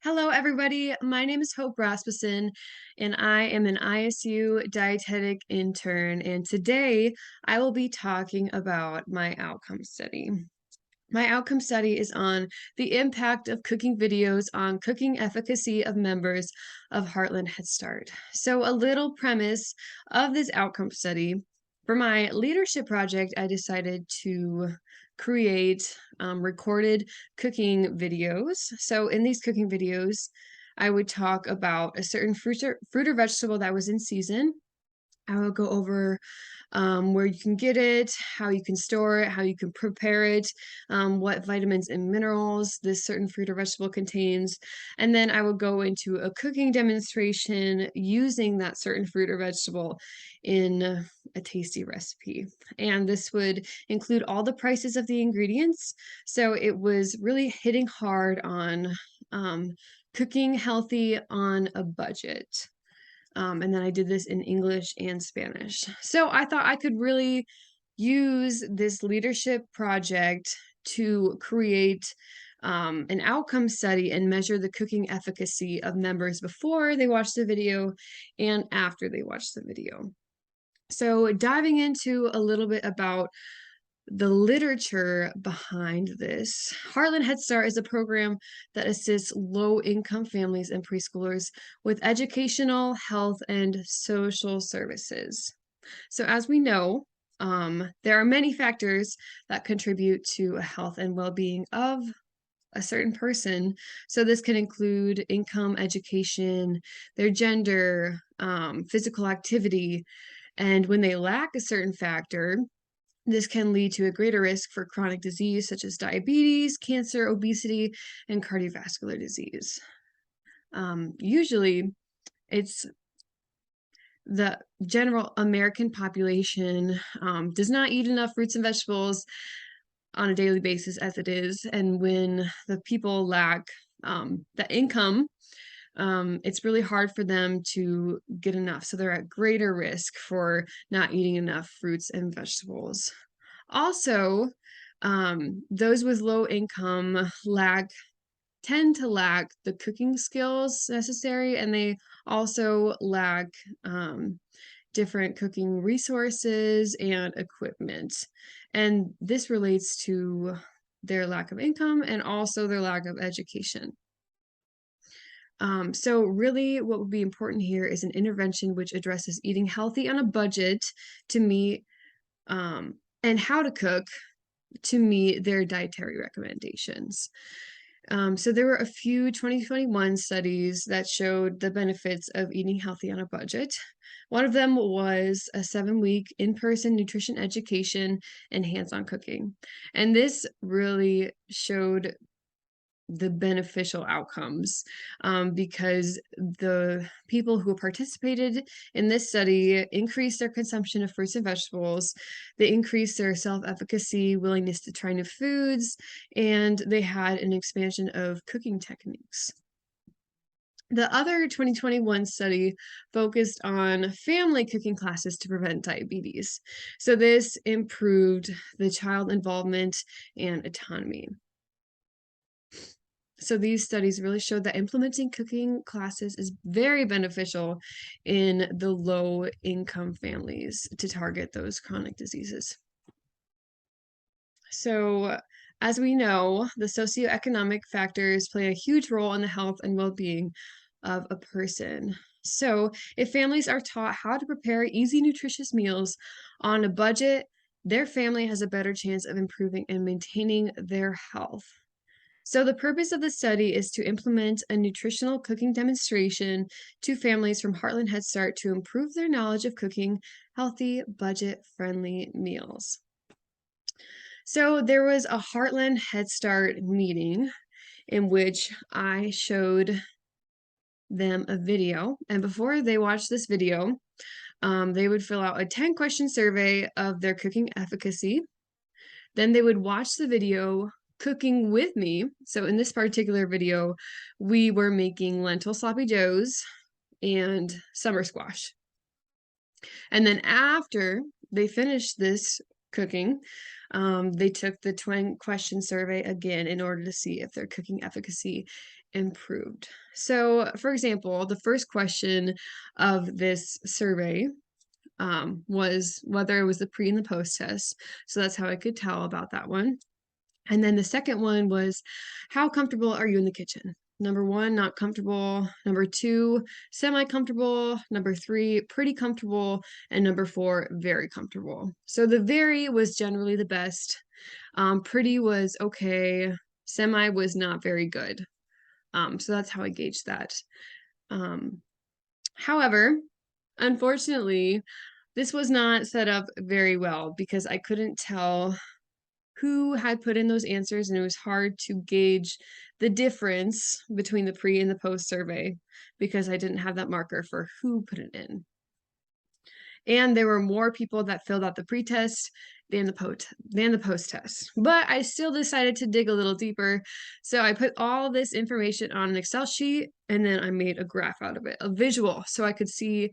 Hello, everybody. My name is Hope Rasmussen, and I am an ISU dietetic intern. And today I will be talking about my outcome study. My outcome study is on the impact of cooking videos on cooking efficacy of members of Heartland Head Start. So, a little premise of this outcome study. For my leadership project, I decided to create recorded cooking videos. So, in these cooking videos, I would talk about a certain fruit or vegetable that was in season. I will go over where you can get it, how you can store it, how you can prepare it, what vitamins and minerals this certain fruit or vegetable contains. And then I will go into a cooking demonstration using that certain fruit or vegetable in a tasty recipe. And this would include all the prices of the ingredients. So it was really hitting hard on cooking healthy on a budget. And then I did this in English and Spanish. So I thought I could really use this leadership project to create an outcome study and measure the cooking efficacy of members before they watch the video and after they watch the video. So diving into a little bit about the literature behind this. Heartland Head Start is a program that assists low-income families and preschoolers with educational, health, and social services. So as we know, there are many factors that contribute to a health and well-being of a certain person. So this can include income, education, their gender, physical activity, and when they lack a certain factor, this can lead to a greater risk for chronic disease such as diabetes, cancer, obesity, and cardiovascular disease. Usually, it's the general American population does not eat enough fruits and vegetables on a daily basis as it is. And when the people lack the income, it's really hard for them to get enough. So they're at greater risk for not eating enough fruits and vegetables. Also, those with low income tend to lack the cooking skills necessary, and they also lack different cooking resources and equipment. And this relates to their lack of income and also their lack of education. So really what would be important here is an intervention which addresses eating healthy on a budget to meet and how to cook to meet their dietary recommendations. So there were a few 2021 studies that showed the benefits of eating healthy on a budget. One of them was a 7-week in-person nutrition education and hands-on cooking. And this really showed the beneficial outcomes because the people who participated in this study increased their consumption of fruits and vegetables, they increased their self-efficacy, willingness to try new foods, and they had an expansion of cooking techniques. The other 2021 study focused on family cooking classes to prevent diabetes. So this improved the child involvement and autonomy. So these studies really showed that implementing cooking classes is very beneficial in the low income families to target those chronic diseases. So as we know, the socioeconomic factors play a huge role in the health and well-being of a person. So if families are taught how to prepare easy, nutritious meals on a budget, their family has a better chance of improving and maintaining their health. So the purpose of the study is to implement a nutritional cooking demonstration to families from Heartland Head Start to improve their knowledge of cooking healthy, budget-friendly meals. So there was a Heartland Head Start meeting in which I showed them a video, and before they watched this video, they would fill out a 10-question survey of their cooking efficacy. Then they would watch the video cooking with me. So in this particular video, we were making lentil sloppy joes and summer squash. And then after they finished this cooking, they took the 20-question survey again in order to see if their cooking efficacy improved. So, for example, the first question of this survey was whether it was the pre and the post test. So that's how I could tell about that one. And then the second one was, how comfortable are you in the kitchen? Number one, not comfortable. Number two, semi-comfortable. Number three, pretty comfortable. And number four, very comfortable. So the very was generally the best. Pretty was okay. Semi was not very good. So that's how I gauged that. Um, However, unfortunately, this was not set up very well because I couldn't tell who had put in those answers, and it was hard to gauge the difference between the pre and the post survey because I didn't have that marker for who put it in. And there were more people that filled out the pre-test than the post test. But I still decided to dig a little deeper. So I put all this information on an Excel sheet and then I made a graph out of it, a visual, so I could see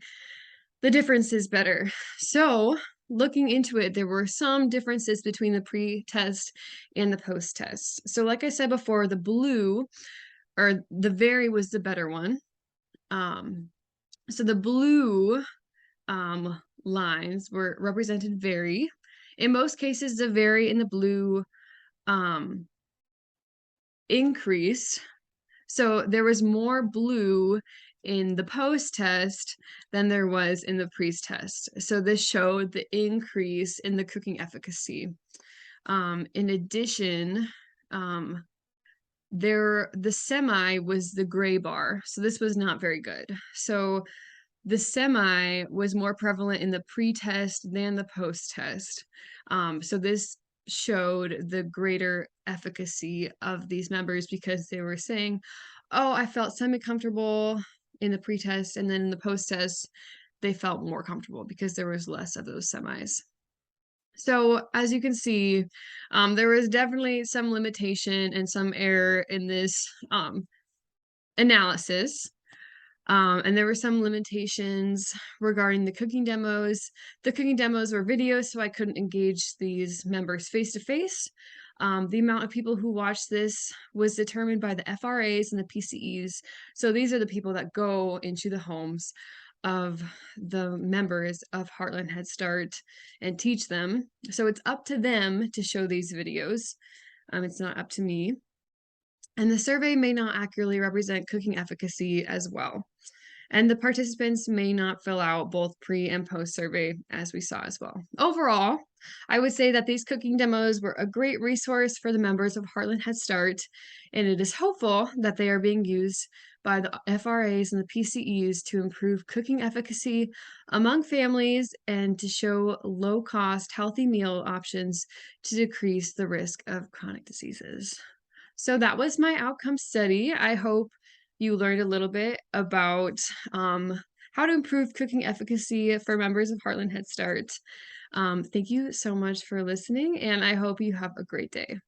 the differences better. So looking into it, there were some differences between the pre-test and the post-test. So like I said before, the blue or the very was the better one. So the blue lines were represented very. In most cases, the very in the blue increased. So there was more blue in the post test than there was in the pre-test. So this showed the increase in the cooking efficacy. In addition, the semi was the gray bar. So this was not very good. So the semi was more prevalent in the pre-test than the post-test. So this showed the greater efficacy of these members because they were saying, oh, I felt semi-comfortable in the pre-test, and then in the post-test, they felt more comfortable because there was less of those semis. So as you can see, there was definitely some limitation and some error in this analysis. And there were some limitations regarding the cooking demos. The cooking demos were videos, so I couldn't engage these members face to face. The amount of people who watched this was determined by the FRAs and the PCEs. So these are the people that go into the homes of the members of Heartland Head Start and teach them. So it's up to them to show these videos. It's not up to me. And the survey may not accurately represent cooking efficacy as well. And the participants may not fill out both pre and post survey, as we saw as well. Overall, I would say that these cooking demos were a great resource for the members of Heartland Head Start, and it is hopeful that they are being used by the FRAs and the PCEs to improve cooking efficacy among families and to show low-cost, healthy meal options to decrease the risk of chronic diseases. So that was my outcome study. I hope you learned a little bit about how to improve cooking efficacy for members of Heartland Head Start. Thank you so much for listening, and I hope you have a great day.